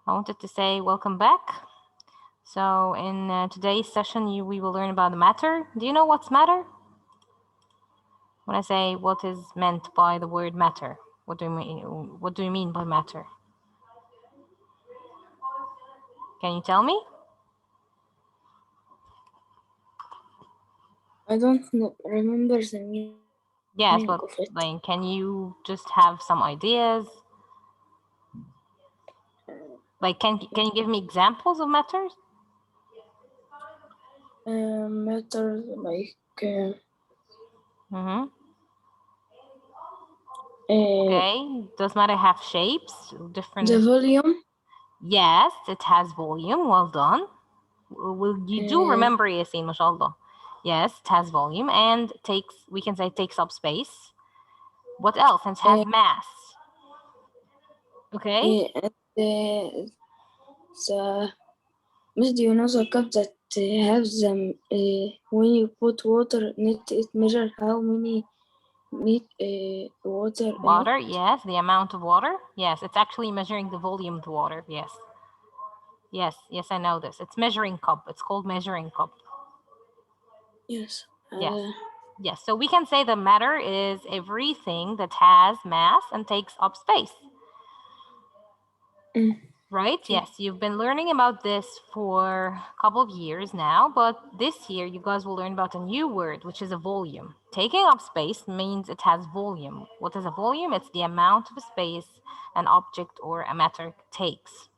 I wanted to say welcome back. So in today's session, we will learn about the matter. Do you know what's matter? When I say what is meant by the word matter, what do you mean by matter? Can you tell me? I don't remember the meaning Yes, of but it. like, can you just have some ideas? Like, can you give me examples of matters? Matter like Okay, does matter have shapes? Different. the volume. Yes, it has volume. Well done. You do remember Yasin, mashallah. Yes, it has volume and we can say takes up space. What else? And it has mass. Okay. And do you know the cup that have them when you put water in it, it measure how many water Water, in it? yes, the amount of water. Yes, it's actually measuring the volume of the water. Yes. Yes, I know this. It's measuring cup. It's called measuring cup. Yes. Yes, so we can say the matter is everything that has mass and takes up space. Right? Okay. Yes, you've been learning about this for a couple of years now, but this year you guys will learn about a new word, which is a volume. Taking up space means it has volume. What is a volume? It's the amount of space an object or a matter takes.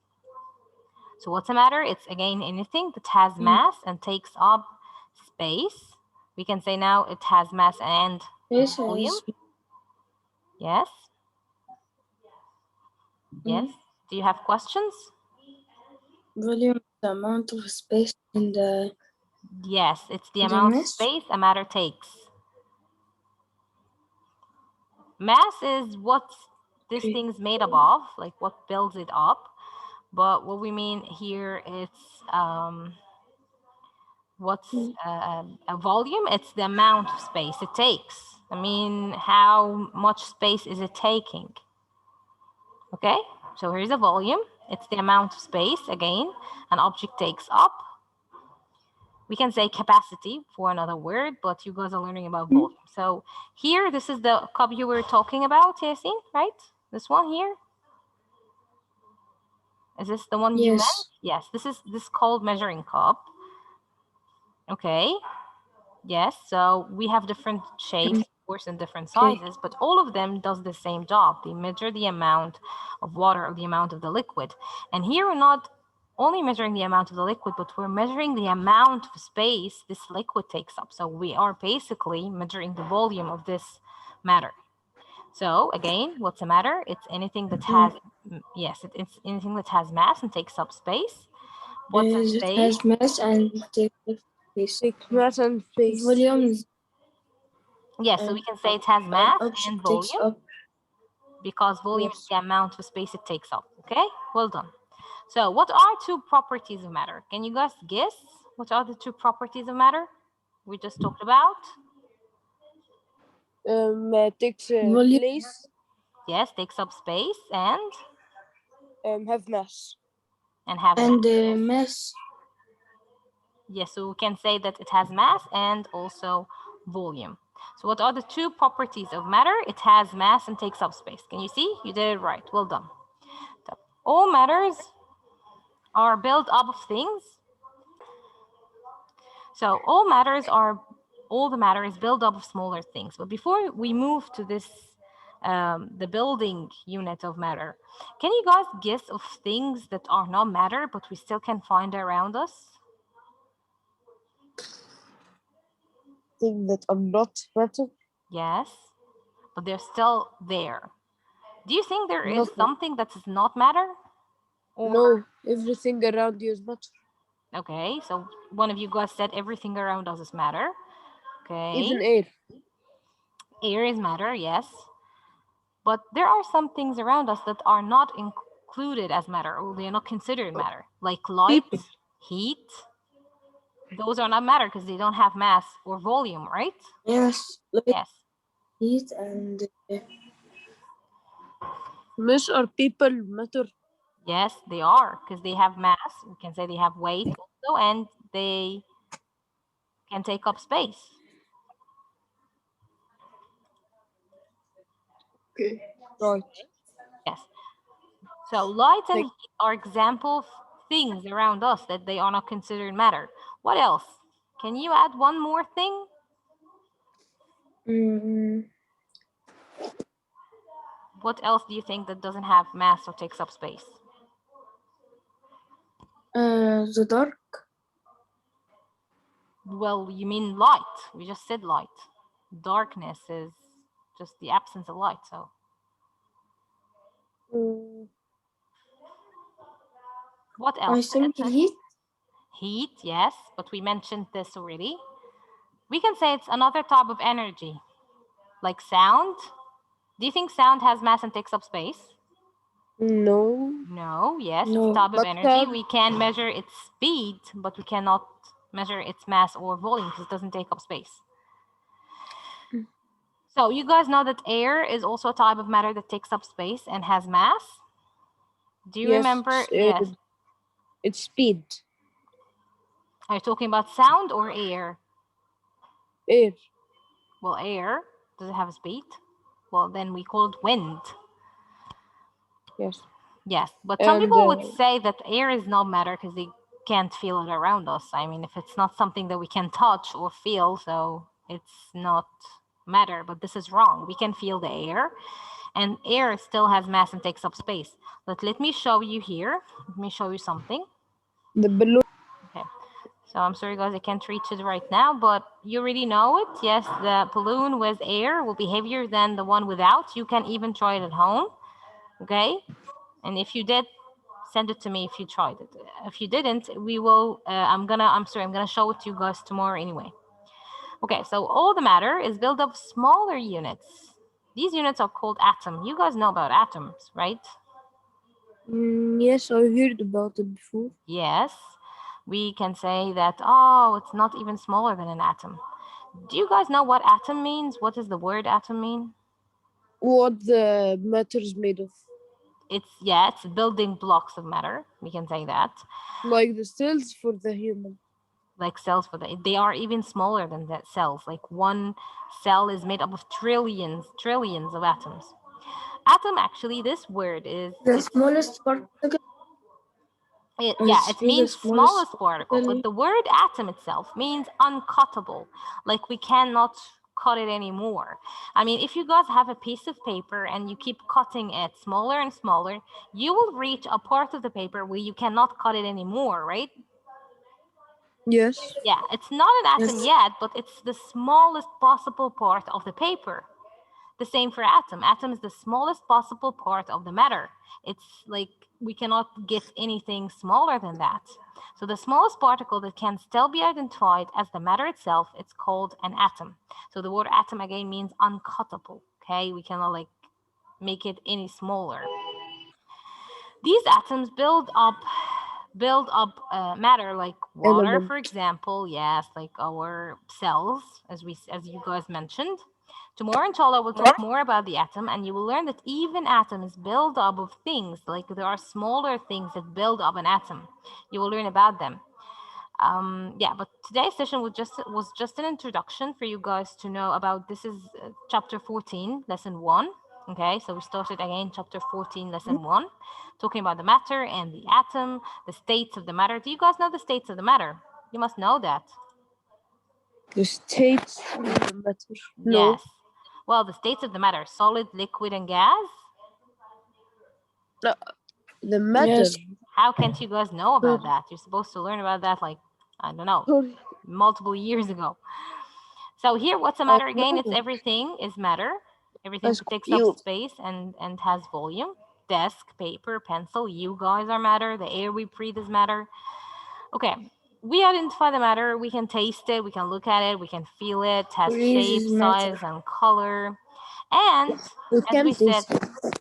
So what's a matter? It's again anything that has mass and takes up space. We can say now it has mass and volume. Yes. Yes. Do you have questions? Volume is the amount of space in the. Yes, it's the amount of space a matter takes. Mass is what this thing's made up of, like what builds it up. But what we mean here, it's what's a volume? It's the amount of space it takes. I mean, how much space is it taking? Okay, so here's a volume. It's the amount of space, again, an object takes up. We can say capacity for another word, but you guys are learning about volume. So here, this is the cup you were talking about, Yasin, right? This one here. Is this the one you meant? Yes, this is called measuring cup. Okay. Yes, so we have different shapes, of course, and different sizes, but all of them does the same job. They measure the amount of water or the amount of the liquid. And here we're not only measuring the amount of the liquid, but we're measuring the amount of space this liquid takes up. So we are basically measuring the volume of this matter. So again, what's a matter? It's anything that has, yes, it's anything that has mass and takes up space. What's a space? It has mass and takes mass and space. Volume. Yes, so we can say it has mass and volume because volume is the amount of space it takes up. Okay, well done. So what are two properties of matter? Can you guys guess what are the two properties of matter we just talked about? Takes place. Yes, takes up space and have mass. And have mass. Yes, so we can say that it has mass and also volume. So what are the two properties of matter? It has mass and takes up space. Can you see? You did it right. Well done. All matters are built up of things. So all the matter is built up of smaller things. But before we move to this, the building unit of matter, can you guys guess of things that are not matter, but we still can find around us? Things that are not matter? Yes, but they're still there. Do you think there is something that is not matter? Or... No, everything around you is matter. Okay, so one of you guys said everything around us is matter. Okay. Even air. Air is matter, yes. But there are some things around us that are not included as matter, or they are not considered matter, like light, heat. Those are not matter because they don't have mass or volume, right? Yes. Yes. Heat and mass or people matter? Yes, they are, because they have mass. We can say they have weight also, and they can take up space. Okay. Right. Yes. So light and Like, heat are example of things around us that they are not considered matter. What else? Can you add one more thing? Mm, What else do you think that doesn't have mass or takes up space? the dark. Well, you mean light. We just said light. Darkness is just the absence of light. So mm, what I else? think heat. Heat, yes, but we mentioned this already. We can say it's another type of energy, like sound. Do you think sound has mass and takes up space? no. No, yes, it's a No. type of But energy. We can measure its speed, but we cannot measure its mass or volume because it doesn't take up space. So you guys know that air is also a type of matter that takes up space and has mass. Do you yes, remember? Yes. it's speed. Are you talking about sound or air? Air. Well, air, does it have a speed? Well, then we call it wind. Yes. Yes, but some And people would say that air is not matter because they can't feel it around us. I mean, if it's not something that we can touch or feel, so it's not matter. But this is wrong. We can feel the air, and air still has mass and takes up space. But let me show you here. Let me show you something. the balloon. Okay. So I'm sorry, guys, I can't reach it right now, but you already know it. Yes, the balloon with air will be heavier than the one without. You can even try it at home. Okay. And if you did, send it to me if you tried it. If you didn't, we will, I'm gonna show it to you guys tomorrow anyway. Okay, so all the matter is built of smaller units. These units are called atoms. You guys know about atoms, right? Yes, I heard about it before. Yes. We can say that, oh, it's not even smaller than an atom. Do you guys know what atom means? What does the word atom mean? What the matter is made of. It's building blocks of matter. We can say that. Like the cells for the human. Like cells they are even smaller than that cells. Like one cell is made up of trillions of atoms. Atom, actually, this word is The smallest particle it is the means smallest smallest particle, particle. but the word atom itself means uncuttable. Like we cannot cut it anymore. I mean, if you guys have a piece of paper and you keep cutting it smaller and smaller, you will reach a part of the paper where you cannot cut it anymore, right? Yes. Yeah, it's not an atom Yes. yet, but it's the smallest possible part of the paper. The same for atom. Atom is the smallest possible part of the matter. It's like we cannot get anything smaller than that. So the smallest particle that can still be identified as the matter itself, it's called an atom. So the word atom again means uncuttable. Okay, we cannot like make it any smaller. These atoms build up matter like water, Element. for example. Yes, like our cells, as you guys mentioned. Tomorrow, inshallah, we'll talk more about the atom, and you will learn that even atoms build up of things. Like there are smaller things that build up an atom. You will learn about them. Yeah, but today's session was just an introduction for you guys to know about. This is chapter 14, lesson 1. Okay, so we started again chapter 14, lesson 1, talking about the matter and the atom, the states of the matter. Do you guys know the states of the matter? You must know that. The states of the matter. No. Yes. Well, the states of the matter: solid, liquid, and gas. No. The matter. Yes. How can't you guys know about that? You're supposed to learn about that, like, I don't know, Sorry. multiple years ago. So here, what's the I matter again? It's know. everything is matter. Everything Ask that takes up you. space and has volume. Desk, paper, pencil. You guys are matter. The air we breathe is matter. Okay. We identify the matter. We can taste it. We can look at it. We can feel it. It has shape, Freezes matter. size, and color. And We as we can't said, taste it.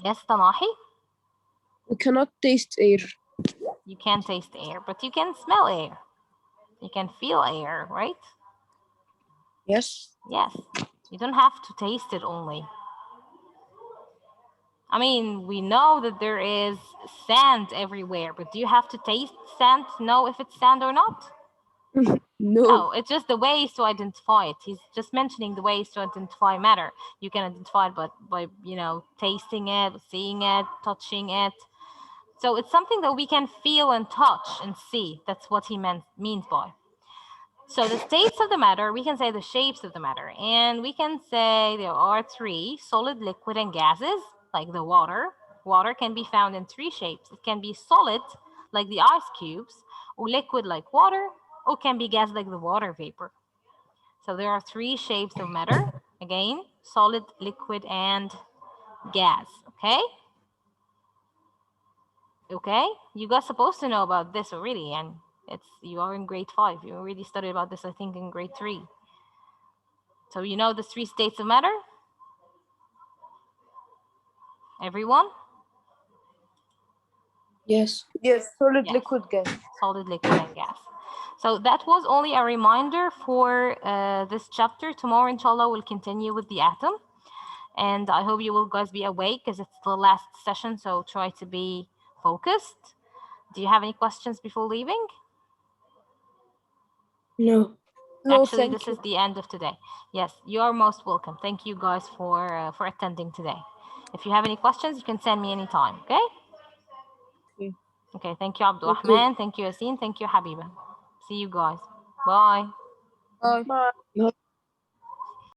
yes, Tanahi, We cannot taste air. you can taste air, but you can smell air. You can feel air, right? Yes. Yes. You don't have to taste it only. I mean, we know that there is sand everywhere, but do you have to taste sand to know if it's sand or not? No. No, it's just the ways to identify it. He's just mentioning the ways to identify matter. You can identify it by tasting it, seeing it, touching it. So it's something that we can feel and touch and see. That's what he means by. So the states of the matter, we can say the shapes of the matter, and we can say there are three: solid, liquid, and gases, like the water. Water can be found in three shapes. It can be solid, like the ice cubes, or liquid like water, or can be gas like the water vapor. So there are three shapes of matter. Again, solid, liquid, and gas. Okay? Okay? You guys supposed to know about this already, and you are in grade 5. You already studied about this, I think, in grade 3. So you know the three states of matter? Everyone? Yes. Yes, solid, Yes. liquid, gas. Solid, liquid, and gas. So that was only a reminder for this chapter. Tomorrow, inshallah, we'll continue with the atom. And I hope you will guys be awake because it's the last session, so try to be focused. Do you have any questions before leaving? No. No, Actually, thank this you. is the end of today. Yes, you are most welcome. Thank you guys for attending today. If you have any questions, you can send me anytime, okay? Okay. Okay, thank you, Abdulrahman. Thank you, Yasin. Thank you, Habiba. See you guys. Bye. Bye. No.